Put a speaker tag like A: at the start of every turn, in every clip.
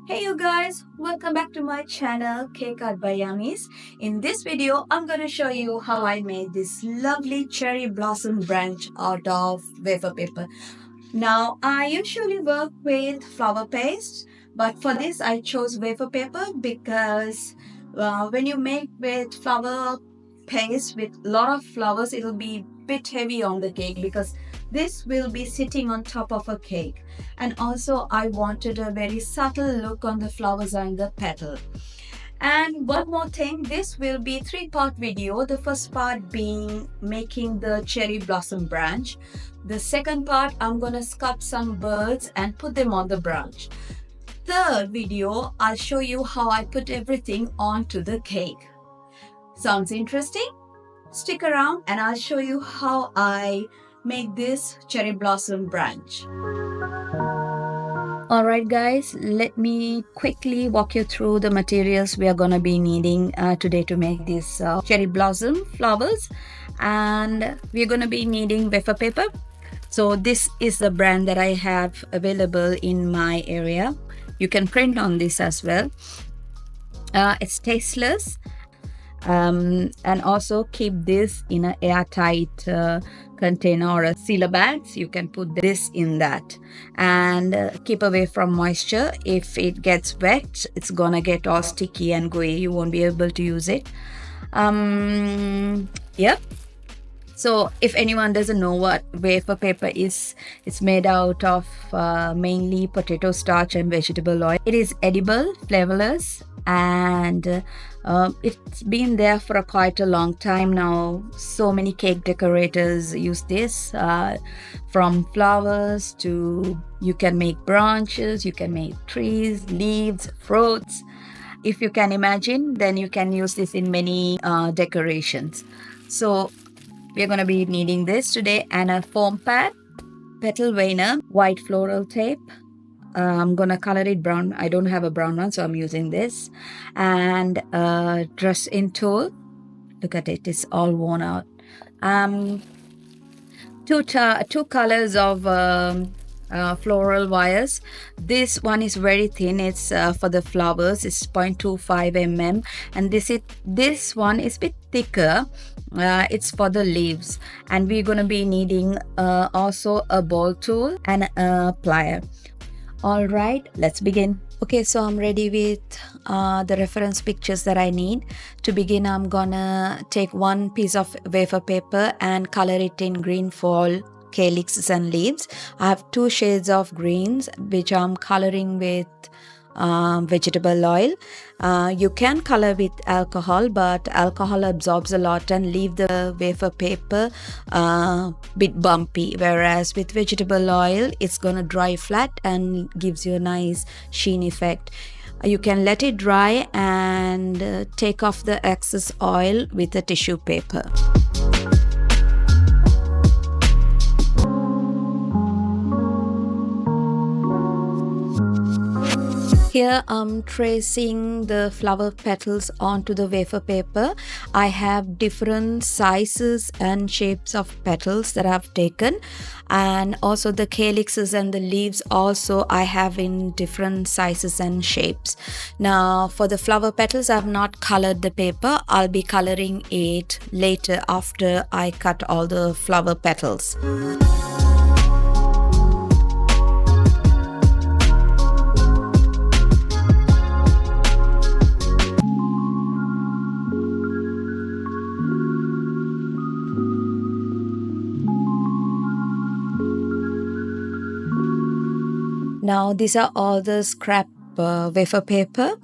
A: Hey you guys, welcome back to my channel Cakeart by Yummies. In this video, I'm going to show you how I made this lovely cherry blossom branch out of wafer paper. Now, I usually work with flower paste, but for this I chose wafer paper because when you make with flower paste with a lot of flowers, it'll be a bit heavy on the cake because this will be sitting on top of a cake. And also I wanted a very subtle look on the flowers and the petal. And one more thing, this will be three-part video. The first part being making the cherry blossom branch. The second part, I'm gonna sculpt some birds and put them on the branch. Third video, I'll show you how I put everything onto the cake. Sounds interesting? Stick around and I'll show you how I make this cherry blossom branch. Alright guys, let me quickly walk you through the materials we are going to be needing today to make these cherry blossom flowers. And we're going to be needing wafer paper. So this is the brand that I have available in my area. You can print on this as well. It's tasteless. And also keep this in an airtight container or a sealer bags. You can put this in that and keep away from moisture. If it gets wet, it's gonna get all sticky and gooey. You won't be able to use it. Yep. So if anyone doesn't know what wafer paper is, it's made out of mainly potato starch and vegetable oil. It is edible, flavorless, and it's been there for quite a long time now. So many cake decorators use this, from flowers to you can make branches, you can make trees, leaves, fruits. If you can imagine, then you can use this in many decorations. So we're going to be needing this today, and a foam pad, petal veiner, white floral tape. I'm going to color it brown. I don't have a brown one, so I'm using this. And a dress-in tool. Look at it. It's all worn out. Two colors of floral wires. This one is very thin. It's for the flowers. It's 0.25 mm. And this one is a bit thicker. It's for the leaves. And we're going to be needing also a ball tool and a plier. All right, let's begin. Okay, so I'm ready with the reference pictures that I need. To begin, I'm gonna take one piece of wafer paper and color it in green for calyxes and leaves. I have two shades of greens which I'm coloring with vegetable oil. You can color with alcohol, but alcohol absorbs a lot and leave the wafer paper bit bumpy, whereas with vegetable oil it's gonna dry flat and gives you a nice sheen effect. You can let it dry and take off the excess oil with a tissue paper. Here I'm tracing the flower petals onto the wafer paper. I have different sizes and shapes of petals that I've taken, and also the calyxes and the leaves also I have in different sizes and shapes. Now for the flower petals, I've not colored the paper. I'll be coloring it later after I cut all the flower petals. Now these are all the scrap wafer paper.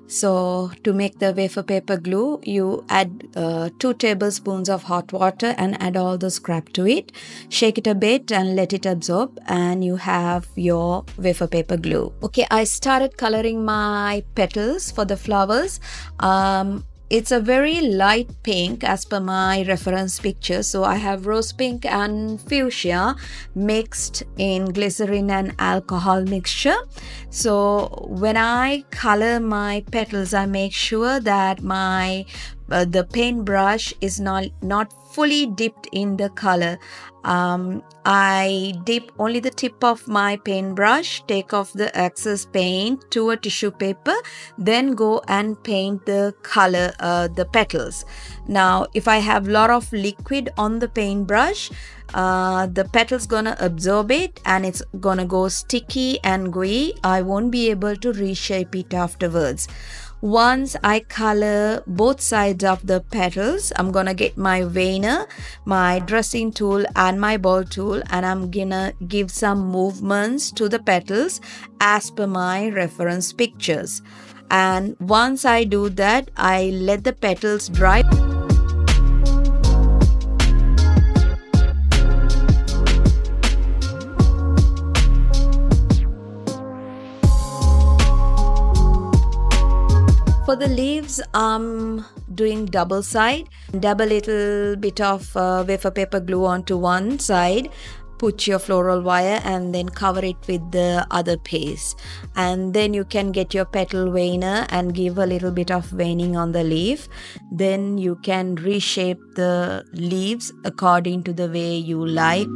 A: So to make the wafer paper glue, you add 2 tablespoons of hot water and add all the scrap to it. Shake it a bit and let it absorb, and you have your wafer paper glue. Okay, I started coloring my petals for the flowers. It's a very light pink as per my reference picture. So I have rose pink and fuchsia mixed in glycerin and alcohol mixture. So when I color my petals, I make sure that my the paintbrush is not fully dipped in the color. I dip only the tip of my paintbrush, take off the excess paint to a tissue paper, then go and paint the color, the petals. Now if I have a lot of liquid on the paintbrush, the petals gonna absorb it and it's gonna go sticky and gooey. I won't be able to reshape it afterwards. Once I color both sides of the petals, I'm gonna get my veiner, my dressing tool and my ball tool, and I'm gonna give some movements to the petals as per my reference pictures. And once I do that, I let the petals dry. For the leaves, I'm doing double side. Dab a little bit of wafer paper glue onto one side, put your floral wire and then cover it with the other paste. And then you can get your petal veiner and give a little bit of veining on the leaf. Then you can reshape the leaves according to the way you like.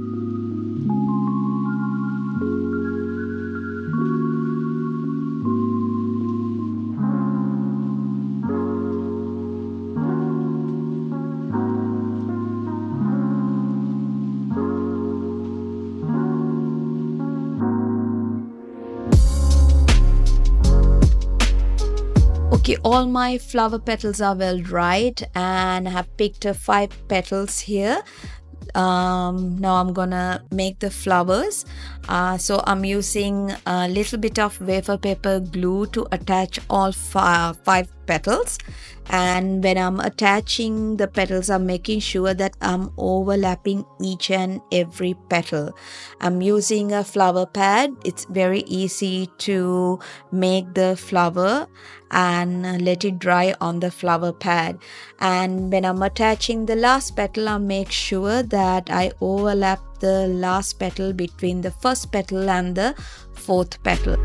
A: Okay, all my flower petals are well dried and I have picked 5 petals here. Now I'm gonna make the flowers. So I'm using a little bit of wafer paper glue to attach all 5 petals. And when I'm attaching the petals, I'm making sure that I'm overlapping each and every petal. I'm using a flower pad. It's very easy to make the flower and let it dry on the flower pad. And when I'm attaching the last petal, I make sure that I overlap the last petal between the first petal and the 4th petal.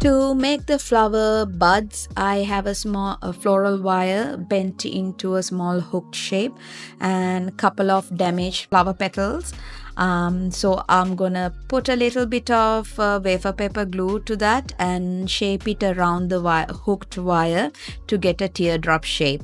A: To make the flower buds, I have a small floral wire bent into a small hooked shape and a couple of damaged flower petals. So I'm gonna put a little bit of wafer paper glue to that and shape it around the hooked wire to get a teardrop shape.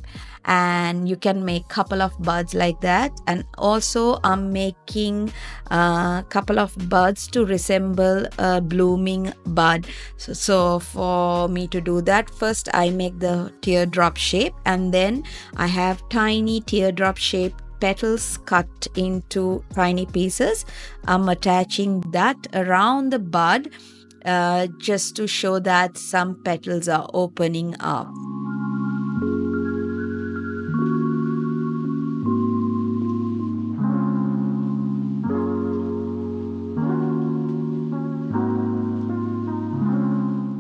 A: And you can make couple of buds like that. And also I'm making a couple of buds to resemble a blooming bud. So for me to do that, first I make the teardrop shape and then I have tiny teardrop shape petals cut into tiny pieces. I'm attaching that around the bud just to show that some petals are opening up.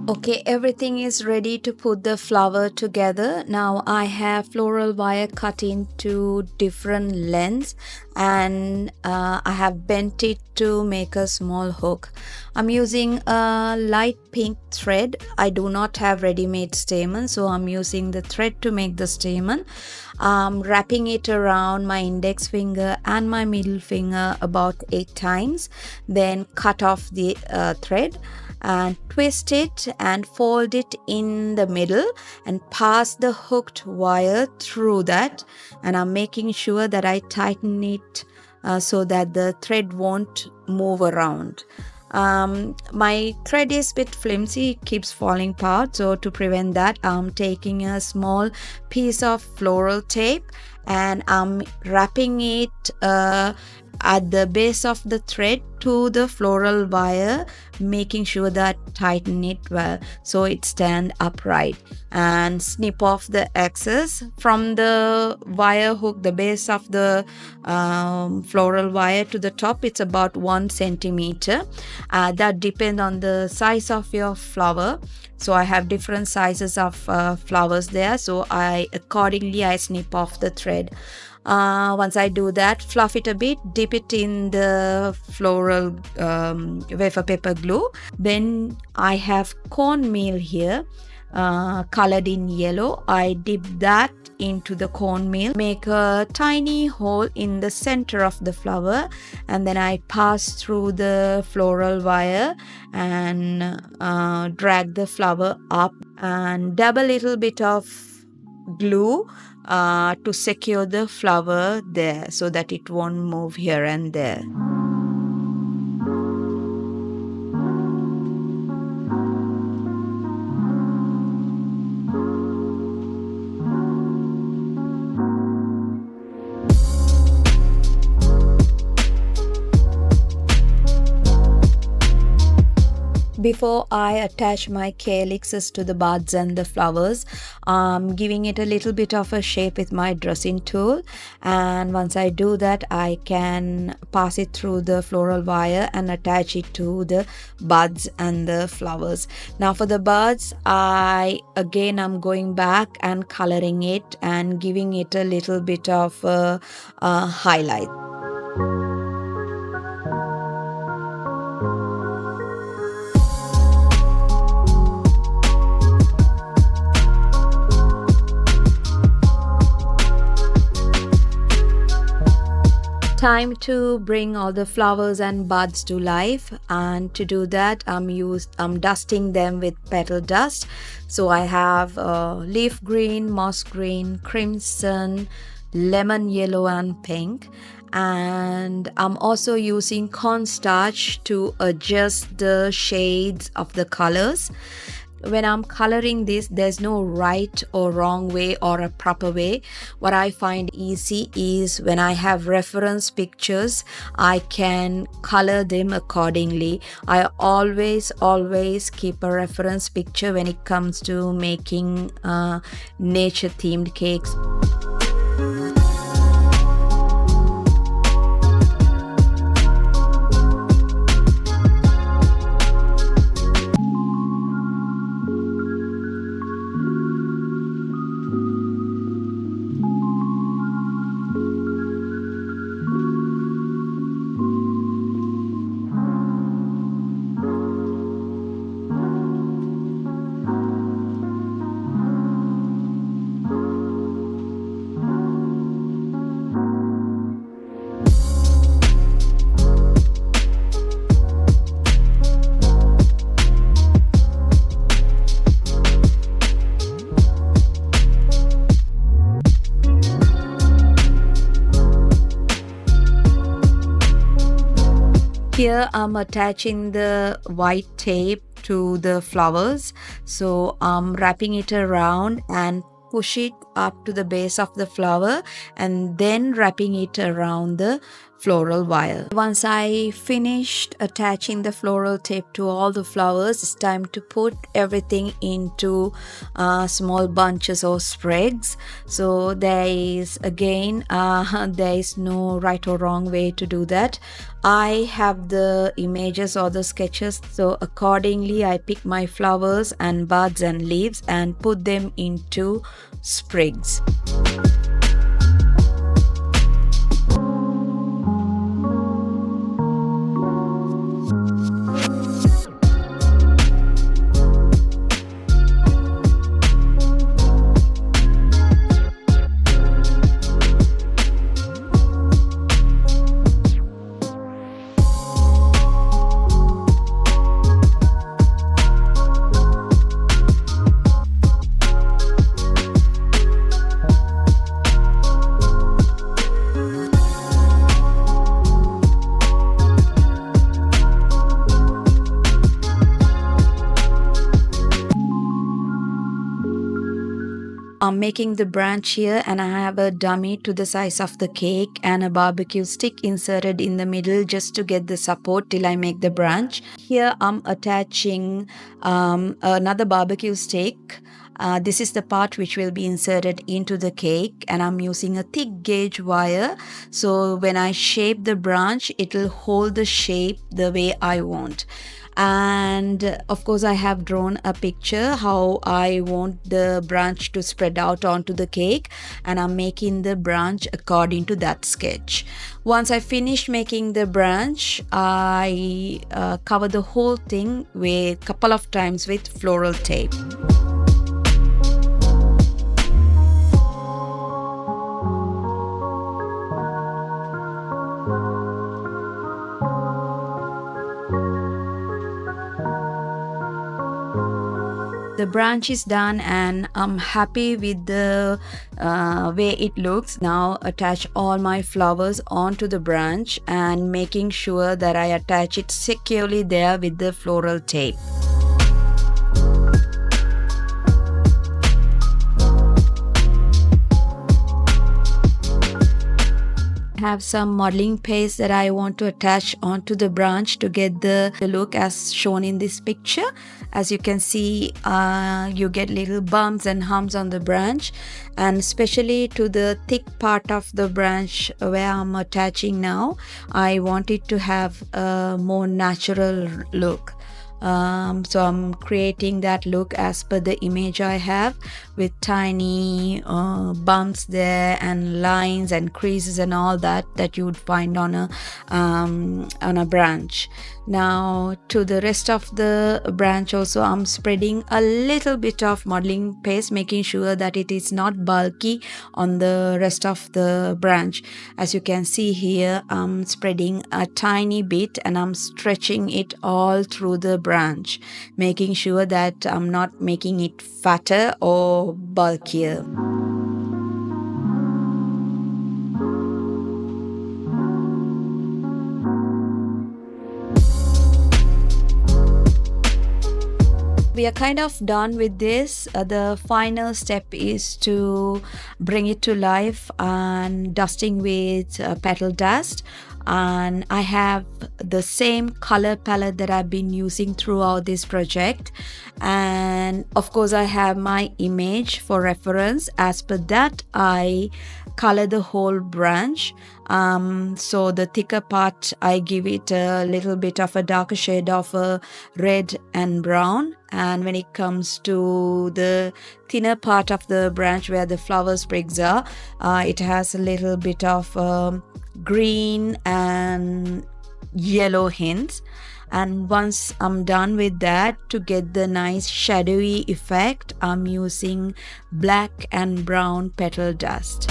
A: Okay, everything is ready to put the flower together. Now I have floral wire cut into different lengths and I have bent it to make a small hook. I'm using a light pink thread. I do not have ready-made stamen, so I'm using the thread to make the stamen. I'm wrapping it around my index finger and my middle finger about 8 times. Then cut off the thread and twist it and fold it in the middle and pass the hooked wire through that. And I'm making sure that I tighten it so that the thread won't move around. My thread is a bit flimsy, it keeps falling apart, so to prevent that I'm taking a small piece of floral tape and I'm wrapping it at the base of the thread to the floral wire, making sure that tighten it well so it stand upright, and snip off the excess from the wire hook. The base of the floral wire to the top, it's about 1 centimeter. That depends on the size of your flower, so I have different sizes of flowers there, so accordingly I snip off the thread. Once I do that, fluff it a bit, dip it in the floral floral wafer paper glue. Then I have cornmeal here, colored in yellow. I dip that into the cornmeal, make a tiny hole in the center of the flower, and then I pass through the floral wire and drag the flower up and dab a little bit of glue to secure the flower there so that it won't move here and there. Before I attach my calyxes to the buds and the flowers, I'm giving it a little bit of a shape with my dressing tool, and once I do that, I can pass it through the floral wire and attach it to the buds and the flowers. Now for the buds, I'm going back and coloring it and giving it a little bit of highlight. Time to bring all the flowers and buds to life, and to do that I'm dusting them with petal dust. So I have leaf green, moss green, crimson, lemon yellow and pink, and I'm also using cornstarch to adjust the shades of the colors. When I'm coloring this, there's no right or wrong way or a proper way. What I find easy is when I have reference pictures, I can color them accordingly. I always keep a reference picture when it comes to making nature themed cakes. Here I'm attaching the white tape to the flowers. So I'm wrapping it around and push it up to the base of the flower and then wrapping it around the floral wire. Once I finished attaching the floral tape to all the flowers, it's time to put everything into small bunches or sprigs. So there is no right or wrong way to do that. I have the images or the sketches, so accordingly I pick my flowers and buds and leaves and put them into sprigs. I'm making the branch here, and I have a dummy to the size of the cake and a barbecue stick inserted in the middle just to get the support till I make the branch. Here I'm attaching another barbecue stick This is the part which will be inserted into the cake, and I'm using a thick gauge wire, so when I shape the branch it will hold the shape the way I want. And of course I have drawn a picture how I want the branch to spread out onto the cake, and I'm making the branch according to that sketch. Once I finish making the branch, I cover the whole thing with couple of times with floral tape. The branch is done and I'm happy with the way it looks. Now attach all my flowers onto the branch and making sure that I attach it securely there with the floral tape. Have some modeling paste that I want to attach onto the branch to get the look as shown in this picture. As you can see, you get little bumps and humps on the branch, and especially to the thick part of the branch where I'm attaching now, I want it to have a more natural look. So I'm creating that look as per the image I have, with tiny bumps there and lines and creases and all that you would find on a branch. Now to the rest of the branch also I'm spreading a little bit of modeling paste, making sure that it is not bulky on the rest of the branch. As you can see here, I'm spreading a tiny bit and I'm stretching it all through the branch, making sure that I'm not making it fatter or bulkier. We are kind of done with this. The final step is to bring it to life and dusting with petal dust. And I have the same color palette that I've been using throughout this project, and of course I have my image for reference. As per that, I color the whole branch. So the thicker part, I give it a little bit of a darker shade of red and brown, and when it comes to the thinner part of the branch where the flower sprigs are, it has a little bit of green and yellow hints. And once I'm done with that, to get the nice shadowy effect, I'm using black and brown petal dust.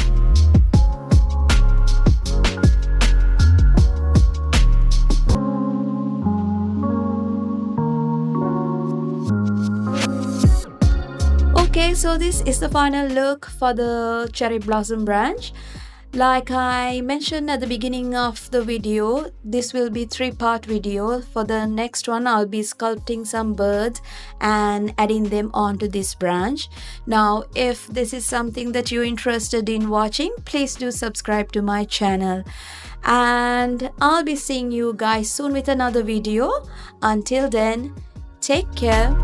A: Okay, so this is the final look for the cherry blossom branch. Like I mentioned at the beginning of the video, this will be 3-part video. For the next one, I'll be sculpting some birds and adding them onto this branch. Now, if this is something that you're interested in watching, please do subscribe to my channel. And I'll be seeing you guys soon with another video. Until then, take care.